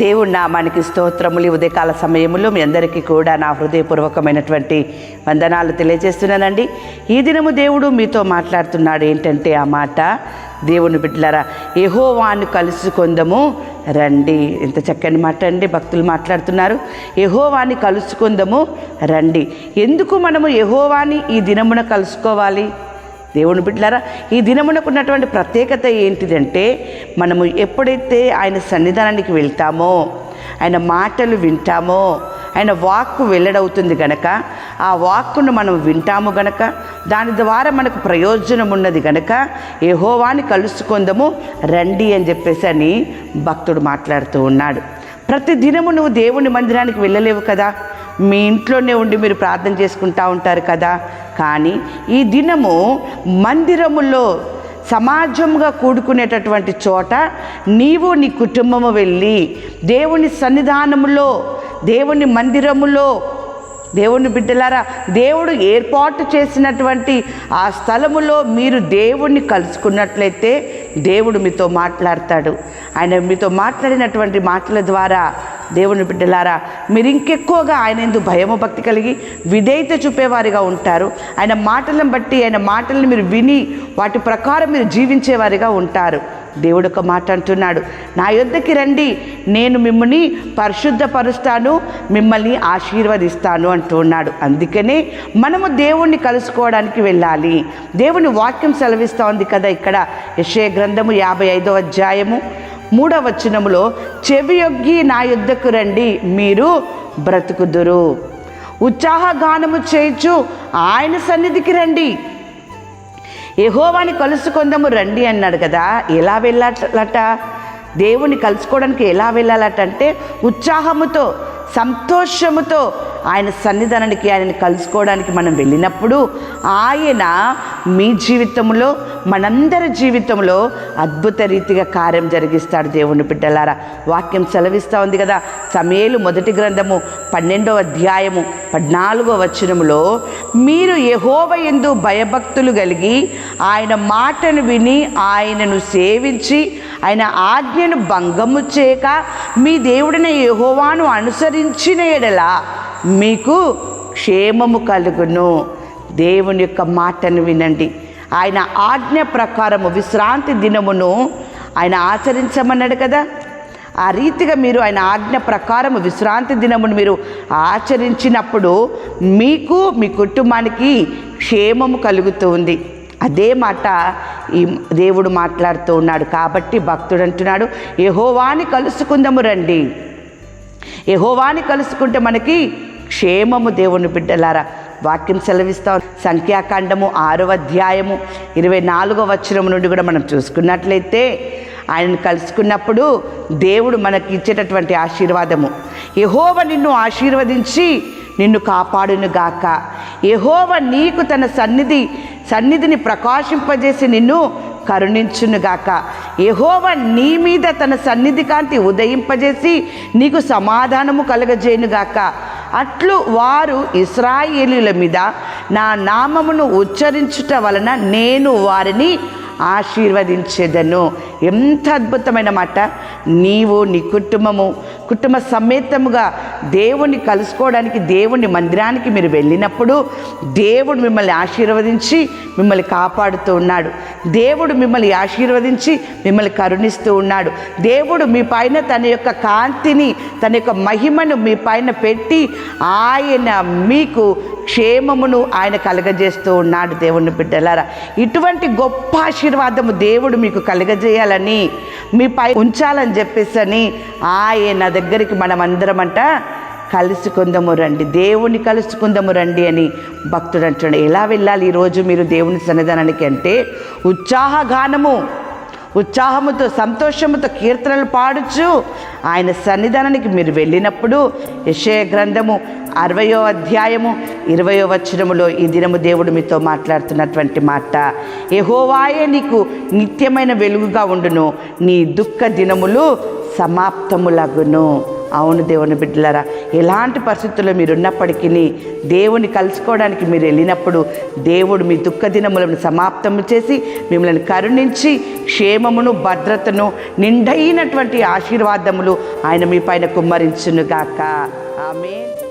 దేవుడి నామానికి స్తోత్రములు. ఉదయకాల సమయంలో మీ అందరికీ కూడా నా హృదయపూర్వకమైనటువంటి వందనాలు తెలియజేస్తున్నానండి. ఈ దినము దేవుడు మీతో మాట్లాడుతున్నాడు. ఏంటంటే ఆ మాట, దేవుని బిడ్డలారా, యెహోవాను కలుసుకొందము రండి. ఎంత చక్కని మాట అండి, భక్తులు మాట్లాడుతున్నారు. యెహోవాని కలుసుకొందము రండి. ఎందుకు మనము యెహోవాని ఈ దినమున కలుసుకోవాలి? దేవుని బిడ్డలారా, ఈ దినమునకు ఉన్నటువంటి ప్రత్యేకత ఏంటిదంటే, మనము ఎప్పుడైతే ఆయన సన్నిధానానికి వెళ్తామో, ఆయన మాటలు వింటామో, ఆయన వాక్కు వెల్లడవుతుంది గనక, ఆ వాక్కును మనం వింటాము గనక, దాని ద్వారా మనకు ప్రయోజనం ఉన్నది గనక యెహోవాని కలుసుకొందము రండి అని చెప్పేసి అని భక్తుడు మాట్లాడుతూ ఉన్నాడు. ప్రతి దినము నువ్వు దేవుని మందిరానికి వెళ్ళలేవు కదా, మీ ఇంట్లోనే ఉండి మీరు ప్రార్థన చేసుకుంటూ ఉంటారు కదా. కానీ ఈ దినము మందిరములో సమాజంగా కూడుకునేటటువంటి చోట నీవు నీ కుటుంబము వెళ్ళి దేవుని సన్నిధానములో, దేవుని మందిరములో, దేవుని బిడ్డలారా, దేవుడు ఏర్పాటు చేసినటువంటి ఆ స్థలములో మీరు దేవుణ్ణి కలుసుకున్నట్లయితే దేవుడు మీతో మాట్లాడతాడు. ఆయన మీతో మాట్లాడినటువంటి మాటల ద్వారా దేవుని బిడ్డలారా, మీరు ఇంకెక్కువగా ఆయన యందు భయము భక్తి కలిగి విధేయత చూపేవారిగా ఉంటారు. ఆయన మాటలను బట్టి, ఆయన మాటలను మీరు విని వాటి ప్రకారం మీరు జీవించేవారిగా ఉంటారు. దేవుడు ఒక మాట అంటున్నాడు, నా యొద్దకి రండి, నేను మిమ్మల్ని పరిశుద్ధపరుస్తాను, మిమ్మల్ని ఆశీర్వదిస్తాను అంటూ ఉన్నాడు. అందుకనే మనము దేవుణ్ణి కలుసుకోవడానికి వెళ్ళాలి. దేవుని వాక్యం సెలవిస్తూ ఉంది కదా. ఇక్కడ యెషయా గ్రంథము 55వ అధ్యాయము 3వ వచనములో, చెవియొగ్గి నా యొద్దకు రండి, మీరు బ్రతుకుదురు. ఉత్సాహగానము చేయుచు ఆయన సన్నిధికి రండి. యెహోవాని కలుసుకొందము రండి అన్నాడు కదా. ఎలా వెళ్ళాలట? దేవుని కలుసుకోవడానికి ఎలా వెళ్ళాలట అంటే, ఉత్సాహముతో, సంతోషముతో ఆయన సన్నిధానానికి, ఆయనని కలుసుకోవడానికి మనం వెళ్ళినప్పుడు ఆయన మీ జీవితంలో, మనందరి జీవితంలో అద్భుత రీతిగా కార్యం జరిగిస్తాడు. దేవుని బిడ్డలారా, వాక్యం సెలవిస్తూ ఉంది కదా. సమూయేలు మొదటి గ్రంథము 12వ అధ్యాయము 14వ వచనములో, మీరు యెహోవా యందు భయభక్తులు కలిగి ఆయన మాటను విని ఆయనను సేవించి ఆయన ఆజ్ఞను భంగము చేయక మీ దేవుడైన యెహోవాను అనుసరించిన ఎడల మీకు క్షేమము కలుగును. దేవుని యొక్క మాటను వినండి. ఆయన ఆజ్ఞ ప్రకారము విశ్రాంతి దినమును ఆయన ఆచరించమన్నాడు కదా. ఆ రీతిగా మీరు ఆయన ఆజ్ఞ ప్రకారము విశ్రాంతి దినమును మీరు ఆచరించినప్పుడు మీకు, మీ కుటుంబానికి క్షేమము కలుగుతూ ఉంది. అదే మాట ఈ దేవుడు మాట్లాడుతూ ఉన్నాడు. కాబట్టి భక్తుడు అంటున్నాడు, యెహోవాని కలుసుకుందాము రండి. యెహోవాని కలుసుకుంటే మనకి క్షేమము. దేవుని బిడ్డలారా, వాక్యం సెలవిస్తాం. సంఖ్యాకాండము 6వ అధ్యాయము 24వ వచనం నుండి కూడా మనం చూసుకున్నట్లయితే, ఆయనను కలుసుకున్నప్పుడు దేవుడు మనకి ఇచ్చేటటువంటి ఆశీర్వాదము, యెహోవా నిన్ను ఆశీర్వదించి నిన్ను కాపాడును గాక. యెహోవా నీకు తన సన్నిధిని ప్రకాశింపజేసి నిన్ను కరుణించునుగాక. యెహోవా నీ మీద తన సన్నిధి కాంతి ఉదయింపజేసి నీకు సమాధానము కలగజేయునుగాక. అట్లు వారు ఇశ్రాయేలీయుల మీద నా నామమును ఉచ్చరించుట వలన నేను వారిని ఆశీర్వదించేదను. ఎంత అద్భుతమైన మాట! నీవు, నీ కుటుంబ సమేతముగా దేవుణ్ణి కలుసుకోవడానికి, దేవుని మందిరానికి మీరు వెళ్ళినప్పుడు దేవుడు మిమ్మల్ని ఆశీర్వదించి మిమ్మల్ని కాపాడుతూ ఉన్నాడు. దేవుడు మిమ్మల్ని ఆశీర్వదించి మిమ్మల్ని కరుణిస్తూ ఉన్నాడు. దేవుడు మీ పైన తన యొక్క కాంతిని, తన యొక్క మహిమను మీ పైన పెట్టి ఆయన మీకు క్షేమమును ఆయన కలగజేస్తూ ఉన్నాడు. దేవుని బిడ్డలారా, ఇటువంటి గొప్ప ఆశీర్వాదము దేవుడు మీకు కలగజేయాలని, మీపై ఉంచాలని చెప్పేసి ఆయన దగ్గరికి మనమందరమంట కలుసుకుందాము రండి, దేవుని కలుసుకుందాము రండి అని భక్తుడు అంటున్నాడు. ఎలా వెళ్ళాలి ఈరోజు మీరు దేవుని సన్నిధానానికి అంటే, ఉత్సాహముతో, సంతోషముతో కీర్తనలు పాడుచు ఆయన సన్నిధానానికి మీరు వెళ్ళినప్పుడు, యెషయా గ్రంథము 60వ అధ్యాయము 20వ వచనములో ఈ దినము దేవుడు మీతో మాట్లాడుతున్నటువంటి మాట, యెహోవాయే నీకు నిత్యమైన వెలుగుగా ఉండును, నీ దుఃఖ దినములు సమాప్తములగును. అవును దేవుని బిడ్డలారా, ఎలాంటి పరిస్థితుల్లో మీరు ఉన్నప్పటికీ దేవుని కలుసుకోవడానికి మీరు వెళ్ళినప్పుడు దేవుడు మీ దుఃఖ దినములను సమాప్తము చేసి మిమ్మల్ని కరుణించి క్షేమమును భద్రతను నిండైనటువంటి ఆశీర్వాదములు ఆయన మీ పైన కుమ్మరించునుగాక. ఆమేన్.